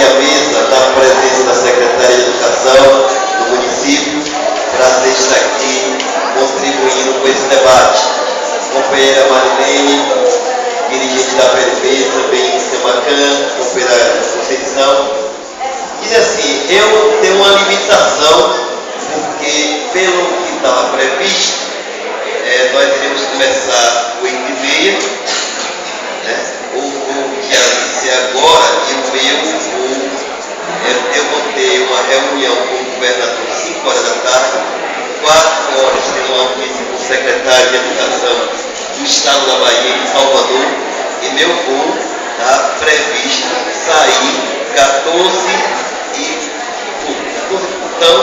à mesa da presença da Secretaria de Educação do município. Prazer estar aqui contribuindo com esse debate. Companheira Marilene, dirigente da PLB, também Semacan, companheira Conceição. Diz assim, eu tenho uma limitação, porque pelo que estava previsto, nós iremos começar 8h30, né? O que ia ser agora, e o meu, eu vou ter uma reunião com o governador às 5 horas da tarde, 4 horas tem uma audiência com o secretário de Educação do Estado da Bahia, em Salvador, e meu voo está previsto sair 14h. Então,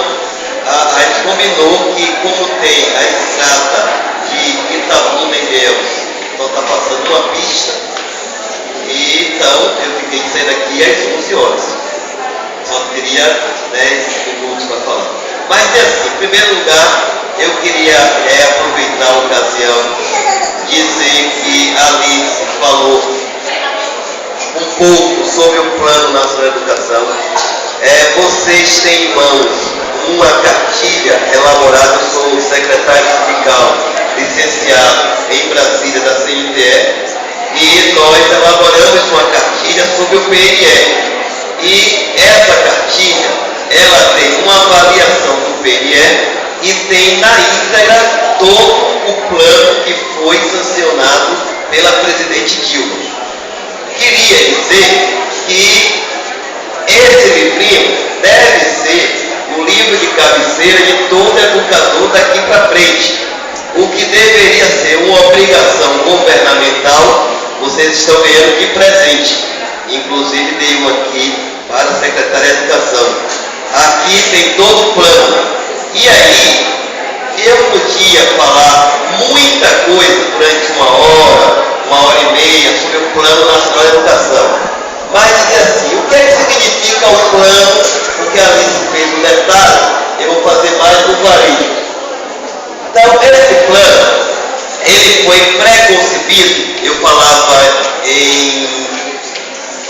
a gente combinou que, como tem a estrada de Itabuna e Ilhéus, só está passando uma pista, e então eu fiquei de sair daqui às 11 horas. Só teria 10 minutos para falar. Mas é assim, em primeiro lugar, eu queria aproveitar a ocasião, dizer que a Alice falou um pouco sobre o Plano Nacional de Educação. Vocês têm em mãos uma cartilha elaborada por o secretário sindical, licenciado em Brasília, da CNTE, e nós elaboramos uma cartilha sobre o PNE. E essa cartilha, ela tem uma avaliação do PNE e tem na íntegra todo o plano que foi sancionado pela presidente Dilma. Queria dizer que esse livrinho deve ser o livro de cabeceira de todo educador daqui para frente. O que deveria ser uma obrigação governamental, vocês estão vendo aqui presente. Inclusive dei um aqui para a Secretaria de Educação. Aqui tem todo o plano. E aí, eu podia falar muita coisa durante uma hora e meia sobre o Plano Nacional de Educação. Mas dizer assim, o que é que significa o plano? Porque a Alice fez um detalhe, eu vou fazer mais no varejo. Então, esse plano, ele foi pré-concebido, eu falava em...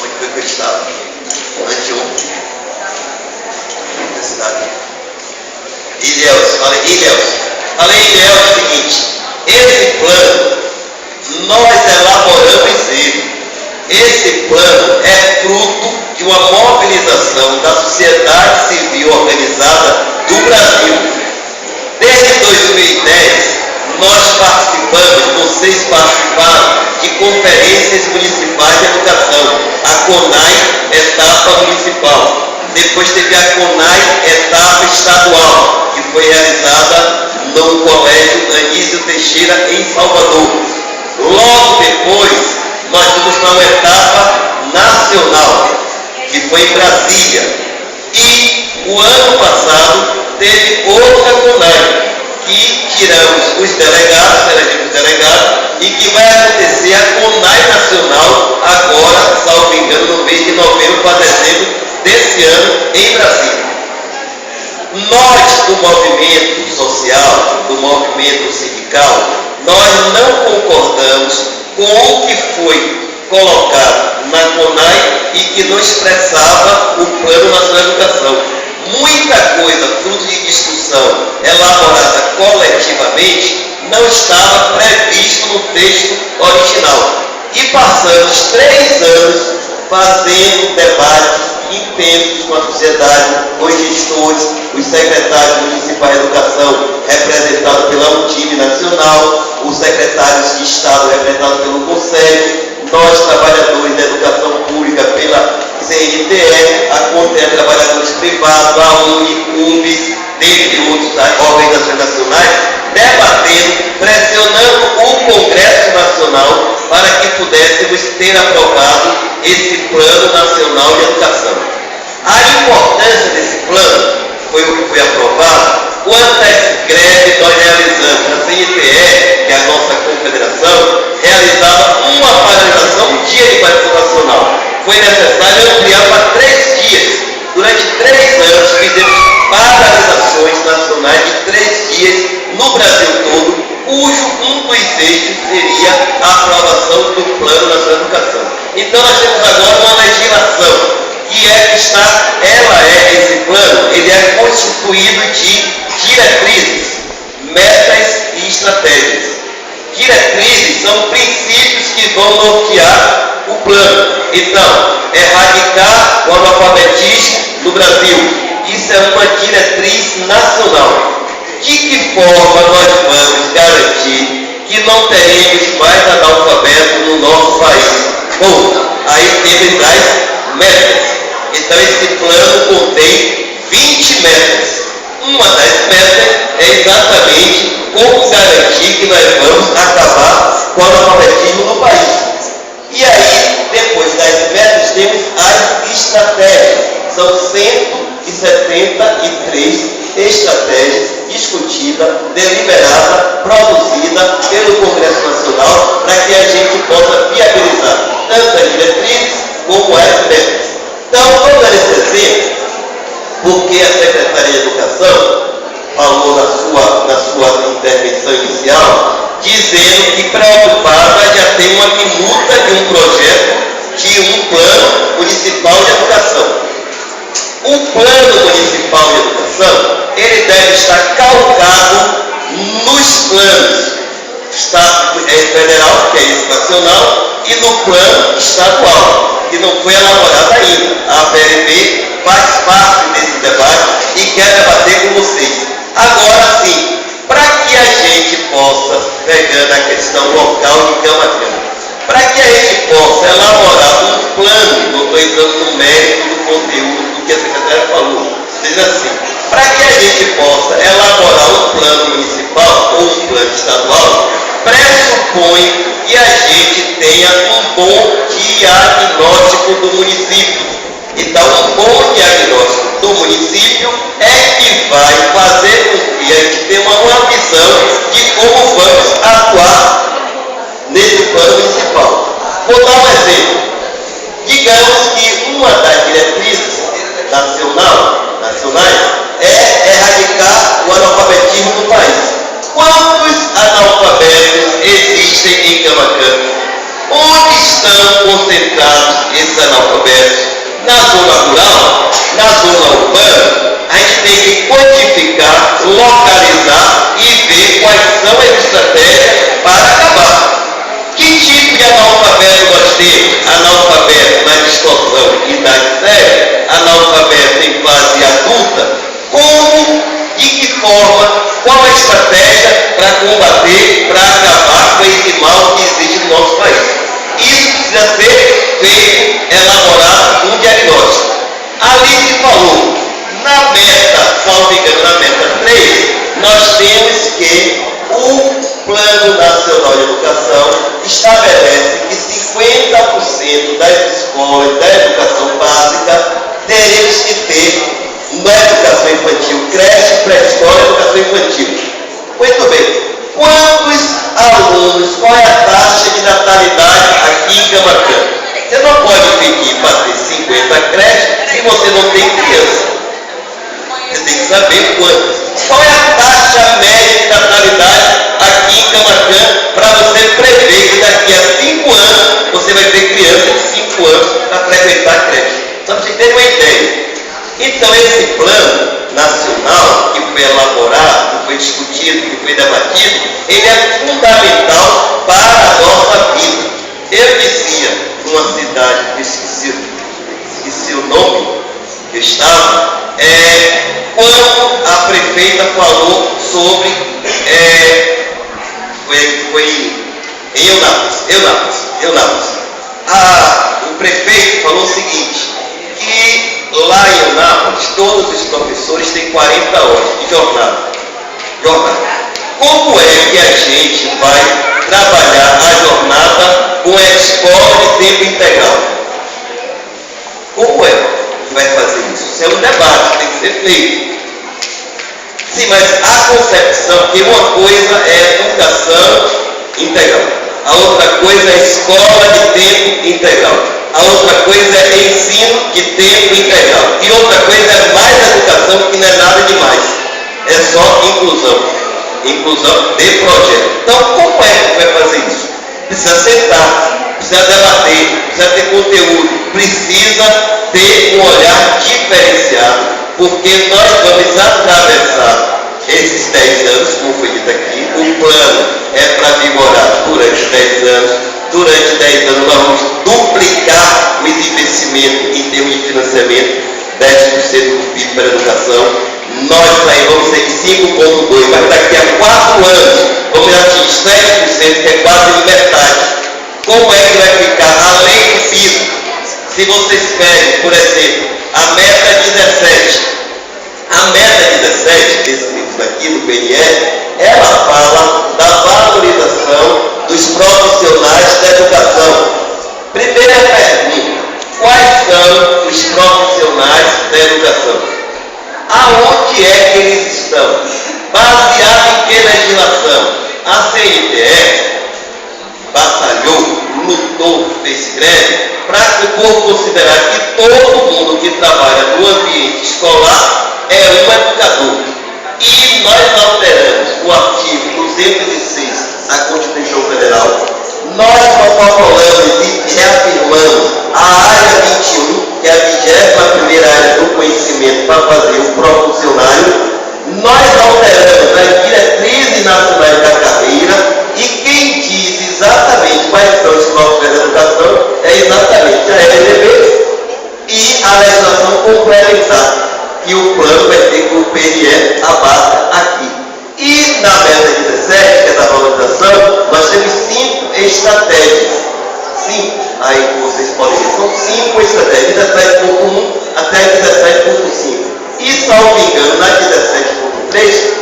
Onde foi que eu estava? Anteontem. Universidade. Ilhéus, falei em Ilhéus o seguinte, esse plano, nós elaboramos ele. Esse plano é fruto de uma mobilização da sociedade civil organizada do Brasil. Desde 2010, nós participamos, vocês participaram de conferências municipais de educação, a CONAI etapa municipal. Depois teve a CONAI etapa estadual, que foi realizada no Colégio Anísio Teixeira, em Salvador. Logo depois, nós fomos para uma etapa nacional, que foi em Brasília. E o ano passado teve outra CONAI, que tiramos os delegados, elegemos delegados, e que vai acontecer a CONAI nacional agora, salvo engano, no mês de novembro para dezembro desse ano, em Brasília. Nós, do movimento social, do movimento sindical, nós não concordamos com o que foi colocado na CONAI e que não expressava o Plano Nacional de Educação. Muita coisa, fruto de discussão elaborada coletivamente, não estava previsto no texto original. E passamos 3 anos fazendo debates intensos com a sociedade, os gestores, os secretários municipais de educação, representados pela UTIB Nacional, os secretários de Estado, representados pelo Conselho, nós, trabalhadores da educação pública, pela CNTE, a Conselho de Trabalhadores Privados, a UNICUMBS, dentre outras organizações nacionais, debatendo, pressionando o Congresso Nacional para que pudéssemos ter aprovado esse Plano Nacional de Educação. A importância desse plano foi o que foi aprovado. Quantas greves nós realizamos? A CNTE, que é a nossa confederação, realizava uma paralisação, um dia de paralisação nacional. Foi necessário ampliar para 3 dias. Durante 3 anos fizemos paralisações nacionais de 3 dias no Brasil todo, cujo um dos eixos seria a aprovação do Plano Nacional de Educação. Então nós temos agora uma legislação que está esse plano, ele é constituído de diretrizes, metas e estratégias. Diretrizes são princípios que vão nortear o plano. Então, erradicar o analfabetismo no Brasil. Isso é uma diretriz nacional. De que forma nós vamos garantir que não teremos mais analfabeto no nosso país? Bom, aí temos as metas. Então, esse plano contém 20 metas. Uma das metas é exatamente como garantir que nós vamos acabar com o analfabetismo no país. E aí, depois das metas, temos as estratégias. São 173 estratégias discutidas, deliberadas, produzidas pelo Congresso Nacional para que a gente possa viabilizar tanto as diretrizes como as metas. Então, vamos dar esse exemplo, porque a Secretaria de Educação falou na sua intervenção inicial, dizendo que preocupada já tem uma minuta de um projeto de um plano municipal de educação. O plano municipal de educação, ele deve estar calcado nos planos federal, que é esse nacional, e no plano estadual, que não foi elaborado ainda. A PLB faz parte desse debate e quer debater com vocês. Agora sim, para que a gente possa, pegando a questão local de Camaquã, para que a gente possa elaborar um plano, não estou entrando no mérito do conteúdo do que a secretária falou, diz assim, para que a gente possa elaborar um plano municipal ou um plano estadual, pressupõe que a gente tenha um bom diagnóstico do município. Então, um bom diagnóstico do município é que vai fazer com que a gente tenha uma visão de como vamos atuar nesse plano municipal. Vou dar um exemplo. Digamos que uma das diretrizes nacionais é erradicar o analfabetismo no país. Quantos analfabetos existem em Camaquã? Onde estão concentrados esses analfabetos? Na zona rural, na zona urbana, a gente tem que quantificar, localizar e ver quais são as estratégias para acabar. Que tipo de analfabeto nós temos? Analfabeto na distorção de idade séria, analfabeto em fase adulta. Como, de que forma, qual a estratégia para combater, para acabar com esse mal que existe no nosso país? Isso precisa ser feito, elaborado um diagnóstico. Ali se falou, na meta, salvo engano, na meta 3, nós temos que o Plano Nacional de Educação estabelece que 50% das escolas da educação básica teremos que ter na educação infantil, creche, pré-escola e educação infantil. Muito bem. Quantos alunos, qual é a taxa de natalidade aqui em Camaquã? Você não pode pedir para ter 50 creches se você não tem criança. Você tem que saber quantos. Qual é a taxa média de natalidade aqui em Camaquã para você prever que daqui a 5 anos você vai ter criança de 5 anos para frequentar a creche? Só para vocês terem uma ideia. Então, esse plano nacional que foi elaborado, que foi discutido, que foi debatido, ele é fundamental para a nossa vida. Eu dizia numa cidade, esqueci o nome que eu estava, quando a prefeita falou sobre, foi em Eunápolis. O prefeito falou o seguinte, que lá em Eunápolis, todos os professores têm 40 horas de jornada. Como é que a gente vai trabalhar a jornada com a escola de tempo integral? Como é que vai fazer isso? Isso é um debate que tem que ser feito. Sim, mas a concepção que uma coisa é educação integral, a outra coisa é escola de tempo integral, a outra coisa é ensino de tempo integral, e outra coisa é mais educação, que não é nada demais, é só inclusão de projeto. Então, como é que vai fazer isso? Precisa sentar, precisa debater, precisa ter conteúdo, precisa ter um olhar diferenciado, porque nós vamos atravessar esses 10 anos, como foi dito aqui. O plano é para vigorar durante 10 anos. Durante 10 anos nós vamos duplicar os investimentos em termos de financiamento, 10% do PIB para a educação. Nós aí vamos ser 5,2%, mas daqui a 4 anos vamos atingir 7%, que é quase metade. Como é que vai ficar além do piso? Se vocês querem, por exemplo, a meta 17, a meta 17 desse livro aqui do PNE, ela fala da valorização dos profissionais da educação. Primeira pergunta: quais são os profissionais da educação? Aonde é que eles estão? Baseado em que legislação? A CNTE batalhou, lutou, fez greve, por considerar que todo mundo que trabalha no ambiente escolar é um educador. E nós alteramos o artigo 206 da Constituição Federal. Nós protocolamos e reafirmamos a área 21, que é a 21ª área do conhecimento, para fazer o profissionário. Nós alteramos as diretrizes nacionais da carreira, e quem diz exatamente quais são os profissionais da educação é exatamente a LDB e a legislação complementar, que o plano vai ter com o PNE abarca aqui. E na meta 17, que é da valorização, nós temos 5 estratégias. 5, aí vocês podem ver, são 5 estratégias, 17.1 até 17.5. E, salvo engano, na 17.3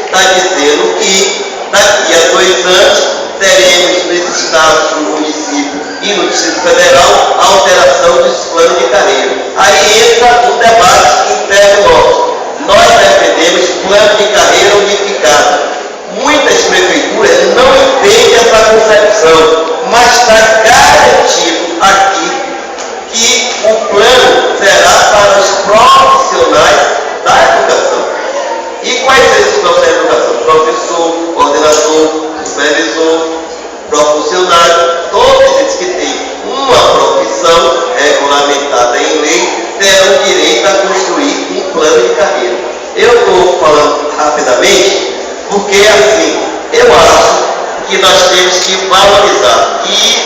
está dizendo que daqui a 2 anos teremos nos estados, no município e no Distrito Federal a alteração dos planos de carreira. Aí entra um debate interno nosso. Nós defendemos plano de carreira unificado. Muitas prefeituras não entendem essa concepção, mas está garantido aqui que o plano será para os profissionais da educação. E quais são esses profissionais da educação? Professor, coordenador, supervisor, profissional, todos esses que têm uma profissão regulamentada em lei terão direito a construir um plano de carreira. Eu estou falando rapidamente porque, assim, eu acho que nós temos que valorizar. E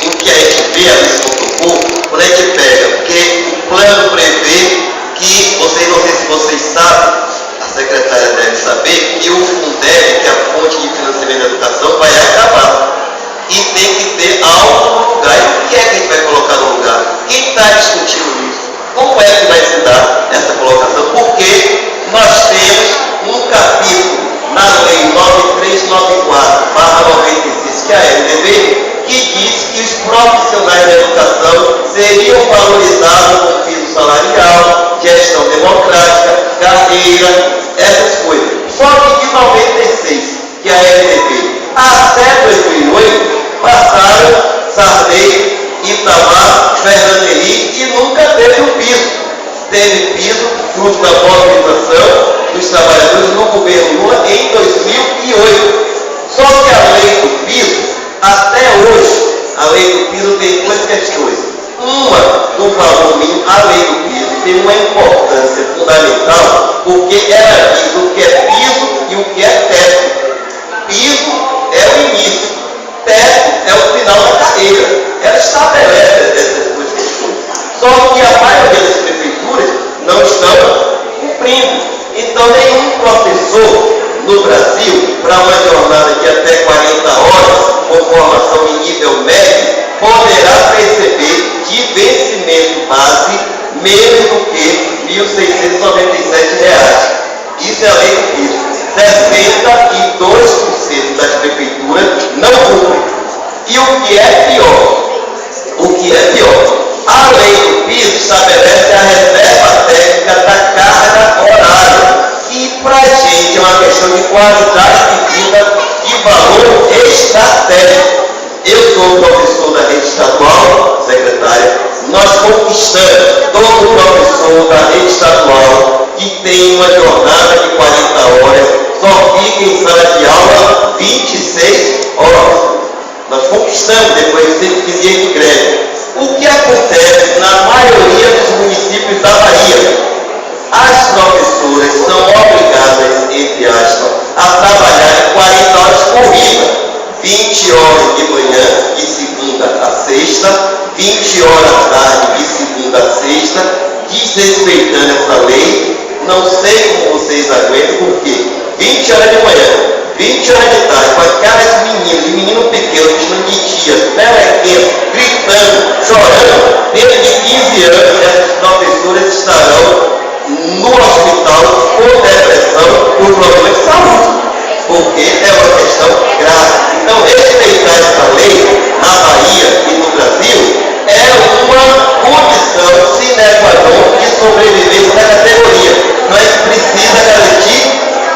o que a gente vê ali no corpo, quando a gente pega, porque o plano prevê que, não sei se vocês sabem, a secretária deve saber, que o Fundeb, que é a fonte de financiamento da educação, vai acabar. E tem que ter algo no lugar. E o que é que a gente vai colocar no lugar? Quem está discutindo isso? Como é que vai se dar essa colocação? Porque nós temos um capítulo na lei 9394/96, que é a LDB, que diz que os profissionais da educação seriam valorizados com piso salarial, gestão democrática, carreira, essas coisas. Só que de 96, que é a LDB, até 2008, passaram Sarney, Itamar, Fernando Henrique e nunca teve um piso. Teve piso, fruto da mobilização dos trabalhadores no governo Lula em 2008. Só que a lei do piso, até hoje, a lei do piso tem 2 questões. Uma, do valor mínimo, a lei do piso tem uma importância fundamental, porque ela diz o que é piso e o que é teto. Piso é o início, teto é o final da carreira. Ela estabelece essas 2 questões. Só que a maioria das prefeituras não estão cumprindo. Então, nenhum professor no Brasil, para uma jornada de até 40 horas, com formação em nível médio, poderá receber de vencimento base menos do que R$ 1.697. Isso é a lei do piso. 62% das prefeituras não cumprem. E o que é pior? A lei do piso estabelece a reserva técnica da carga horária. E para a gente é uma questão de qualidade de vida e valor estratégico. Eu sou professor da rede estadual, secretária. Nós conquistamos todo professor da rede estadual que tem uma jornada de 40 horas, só fica em sala de aula 26 horas. Nós conquistamos depois de 115 dias de greve. O que acontece na maioria dos municípios da Bahia? 20 horas de manhã, de segunda a sexta, 20 horas à tarde, de segunda a sexta, desrespeitando essa lei. Não sei como vocês aguentam, porque 20 horas de manhã, 20 horas de tarde, com aquelas meninas, de menino pequeno, vestindo de tias, melequinhas, gritando, chorando, dentro de 15 anos, essas professoras estarão no hospital com depressão por problema de saúde, porque é uma questão grave. Então, respeitar essa lei na Bahia e no Brasil é uma condição sine qua non de sobrevivência da categoria. Nós precisamos garantir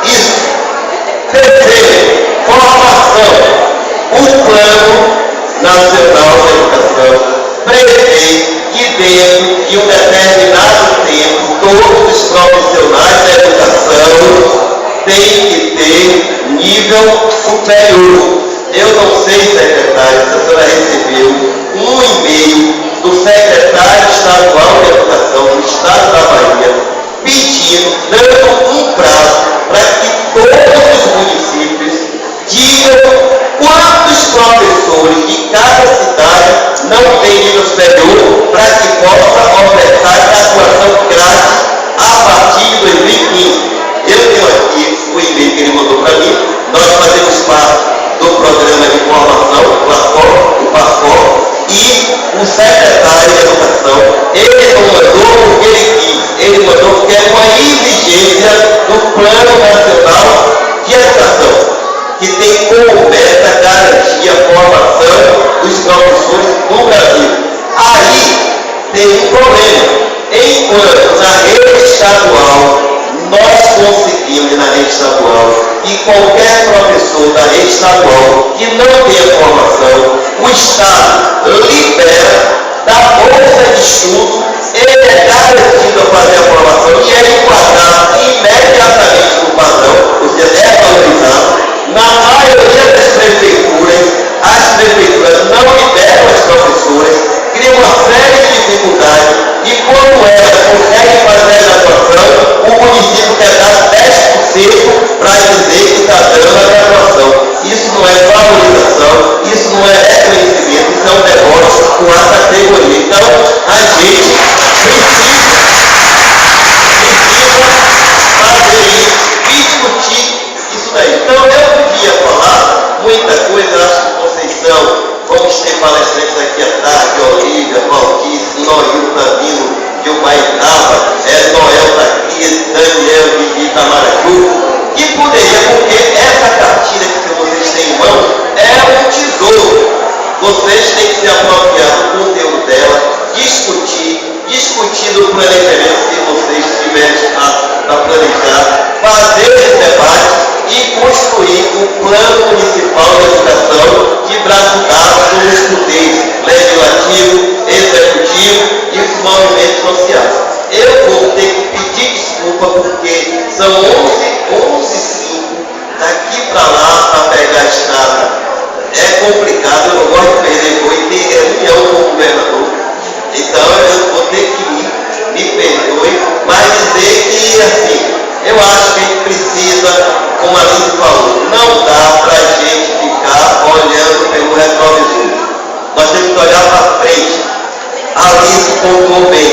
isso. Terceiro, formação. O Plano Nacional de Educação prevê que dentro de um determinado tempo, todos os profissionais da educação têm que ter nível superior. Eu não sei, secretário, se a senhora recebeu um e-mail do secretário estadual de Educação do Estado da Bahia, pedindo, dando um prazo para que todos os municípios digam quantos professores de cada cidade não têm nível superior, para que possa ofertar graduação grátis a partir de 2015. Eu tenho aqui o e-mail que ele mandou para mim. Nós fazemos parte do programa de formação, o PASCOR, e o secretário de Educação, ele não mandou porque ele quis, ele mandou porque é uma exigência do Plano Nacional de Educação, que tem como meta garantir a formação dos professores no Brasil. Aí tem um problema. Enquanto na rede estadual nós conseguimos, na rede estadual, que qualquer professor da rede estadual que não tenha formação, o Estado libera da bolsa de estudo, ele é garantido a fazer a formação e é enquadrado imediatamente no padrão, ou seja, é valorizado. Na maioria das prefeituras, as prefeituras não liberam as professoras, criam uma série de dificuldades, e quando elas conseguem fazer a graduação, o município quer dar 10% para dizer que está dando a graduação. Isso não é valorização, isso não é reconhecimento, isso é um negócio com a categoria. Então, a gente precisa fazer isso, discutir isso daí. Então, eu podia falar muita coisa, acho que Conceição, vamos ter palestrantes aqui à tarde, Olívia, Valdice, Noil está vindo de Ubaitaba, Noel está aqui, Daniel de Itamaraju, que poderia, porque essa cartilha que vocês têm em mão é um tesouro. Vocês têm que se apropriar do conteúdo dela, discutir do planejamento, se vocês tiverem a planejar, fazer esse debate e construir um plano municipal de educação de braço dado com os poderes legislativo, executivo e os movimentos sociais. Eu vou ter que pedir desculpa porque são 11h05, daqui para lá para pegar a estrada é complicado, eu não gosto de perder boi, tem reunião com o governador, então eu vou ter que ir, me perdoe, mas dizer que assim, eu acho que a gente precisa, como a Alice falou, não dá para a gente ficar olhando pelo retrovisor. Nós temos que olhar para frente. A Alice contou bem.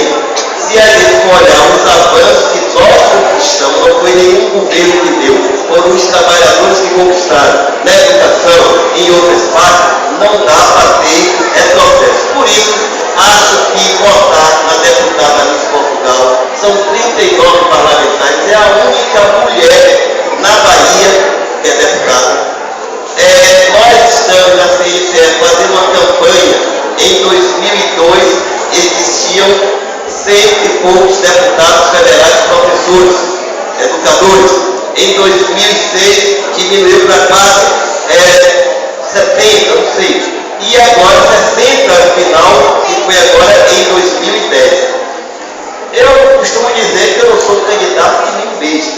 Se a gente for olhar os avanços que nós conquistamos, não foi nenhum governo que deu, foram os trabalhadores que conquistaram na educação e em outras partes, não dá para ter retrocesso. Por isso, acho que votar na deputada Alice Portugal, são 39 parlamentares, é a única mulher na Bahia que é deputada. Nós estamos na CICE fazendo uma campanha. Em 2002 existiam 100 e poucos deputados federais, professores, educadores. Em 2006 diminuiu para quase 70, não sei. E agora 60 no final, que foi agora em 2010. Eu costumo dizer que eu não sou candidato que nem beijo,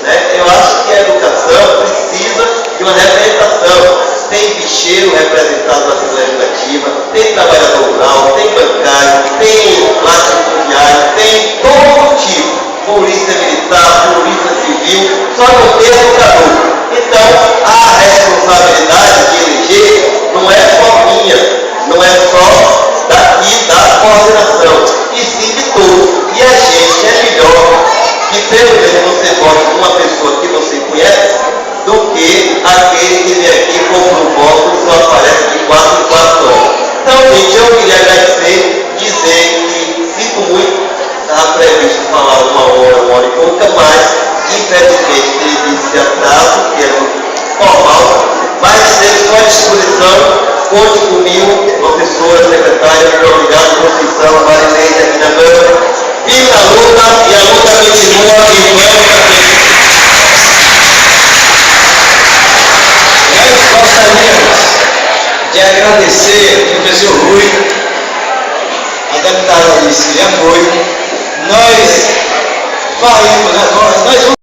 né? Eu acho que a educação precisa de uma representação. Tem bicheiro representado na Assembleia Legislativa, tem trabalhador rural, tem bancário, tem latifundiário, tem todo tipo. Polícia militar, polícia civil, só não tem educador. Então, a responsabilidade de eleger porque aquele que vem aqui compra um voto só aparece de 4 em 4 horas. Então, gente, eu queria agradecer, dizer que sinto muito, estava previsto falar 1 hora e pouca, mas infelizmente teve esse atraso, que é normal, mas estou à disposição. Conte comigo, professora, secretária, muito obrigado, Conceição, Marileide, aqui na Câmara. Viva a luta, e a luta continua, e vamos para frente. Nós gostaríamos de agradecer ao professor Rui, a deputada Alice de apoio. Nós faremos agora, nós